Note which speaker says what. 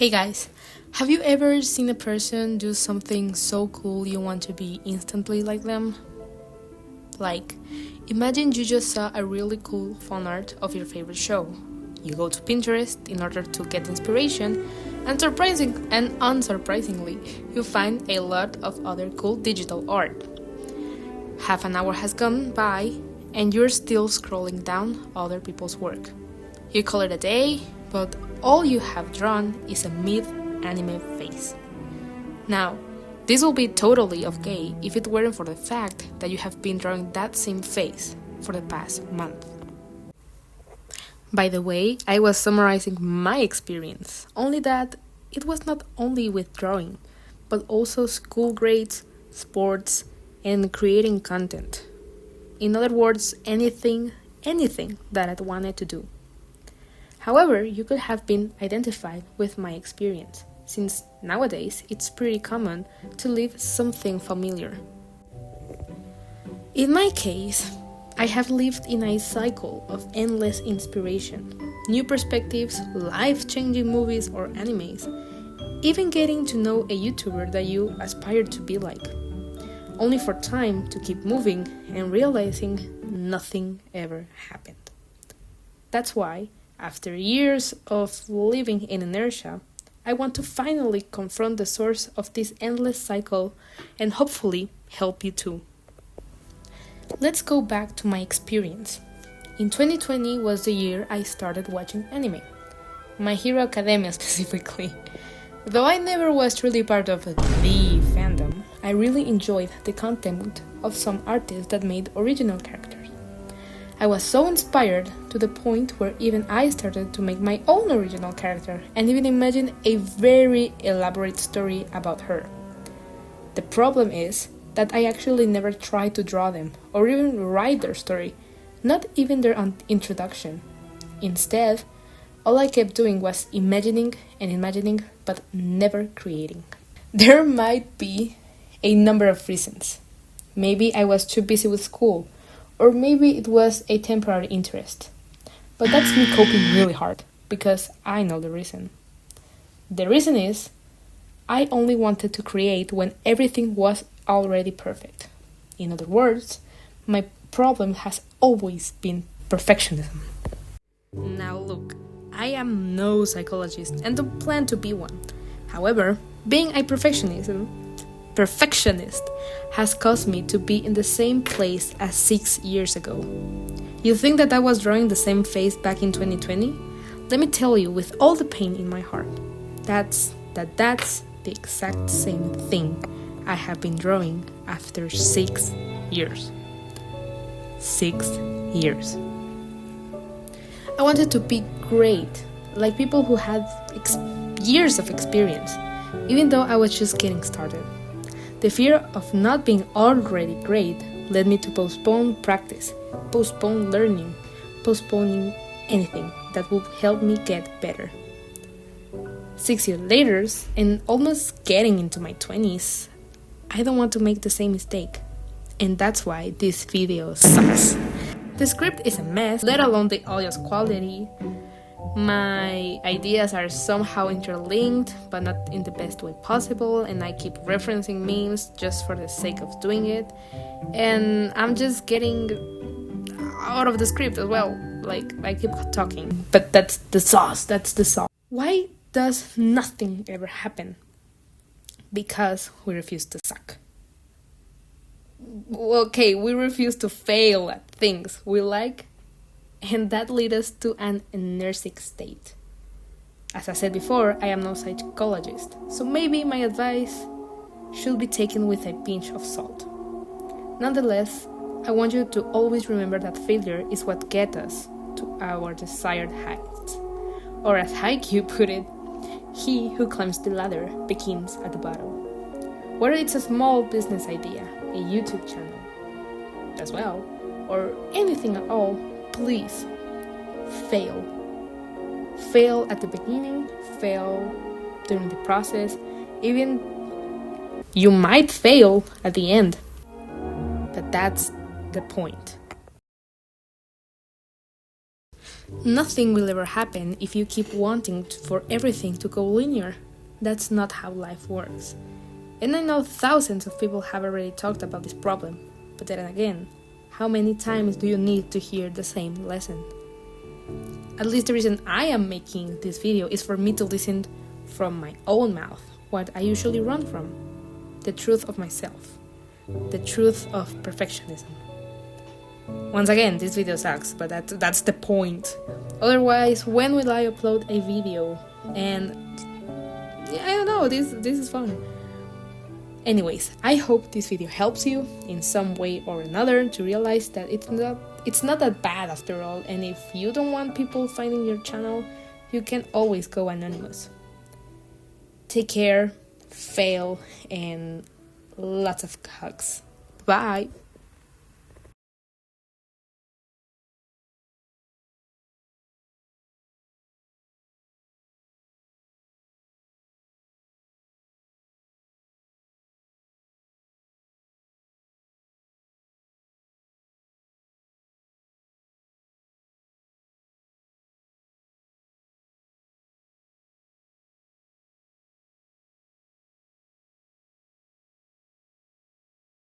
Speaker 1: Hey guys, have you ever seen a person do something so cool you want to be instantly like them? Like, imagine you just saw a really cool fan art of your favorite show. You go to Pinterest in order to get inspiration, and unsurprisingly, you find a lot of other cool digital art. Half an hour has gone by, and you're still scrolling down other people's work. You call it a day, but all you have drawn is a mid-anime face. Now, this will be totally okay if it weren't for the fact that you have been drawing that same face for the past month. By the way, I was summarizing my experience, only that it was not only with drawing, but also school grades, sports, and creating content. In other words, anything that I wanted to do. However, you could have been identified with my experience, since nowadays it's pretty common to leave something familiar. In my case, I have lived in a cycle of endless inspiration, new perspectives, life-changing movies or animes, even getting to know a YouTuber that you aspire to be like, only for time to keep moving and realizing nothing ever happened. That's why, after years of living in inertia, I want to finally confront the source of this endless cycle and hopefully help you too. Let's go back to my experience. In 2020 was the year I started watching anime. My Hero Academia specifically. Though I never was truly part of the fandom, I really enjoyed the content of some artists that made original characters. I was so inspired to the point where even I started to make my own original character and even imagine a very elaborate story about her. The problem is that I actually never tried to draw them or even write their story, not even their introduction. Instead, all I kept doing was imagining and imagining, but never creating. There might be a number of reasons. Maybe I was too busy with school, or maybe it was a temporary interest. But that's me coping really hard, because I know the reason. The reason is, I only wanted to create when everything was already perfect. In other words, my problem has always been perfectionism. Now look, I am no psychologist and don't plan to be one. However, being a perfectionist has caused me to be in the same place as 6 years ago. You think that I was drawing the same face back in 2020? Let me tell you with all the pain in my heart, that's the exact same thing I have been drawing after 6 years. 6 years. I wanted to be great, like people who had years of experience, even though I was just getting started. The fear of not being already great led me to postpone practice, postpone learning, postponing anything that would help me get better. 6 years later, and almost getting into my 20s, I don't want to make the same mistake. And that's why this video sucks. The script is a mess, let alone the audio's quality. My ideas are somehow interlinked, but not in the best way possible, and I keep referencing memes just for the sake of doing it. And I'm just getting out of the script as well. Like, I keep talking. But that's the sauce. Why does nothing ever happen? Because we refuse to suck. Okay, we refuse to fail at things we like, and that leads us to an inertic state. As I said before, I am no psychologist, so maybe my advice should be taken with a pinch of salt. Nonetheless, I want you to always remember that failure is what gets us to our desired heights. Or as Haikyuu put it, he who climbs the ladder begins at the bottom. Whether it's a small business idea, a YouTube channel as well, or anything at all, please fail. Fail at the beginning, fail during the process, even you might fail at the end. But that's the point. Nothing will ever happen if you keep wanting for everything to go linear. That's not how life works. And I know thousands of people have already talked about this problem, but then again, how many times do you need to hear the same lesson? At least the reason I am making this video is for me to listen from my own mouth what I usually run from: the truth of myself, the truth of perfectionism. Once again, this video sucks, but that's the point. Otherwise, when will I upload a video? And yeah, I don't know, this is fun. Anyways, I hope this video helps you in some way or another to realize that it's not that bad after all, and if you don't want people finding your channel, you can always go anonymous. Take care, fail, and lots of hugs. Bye!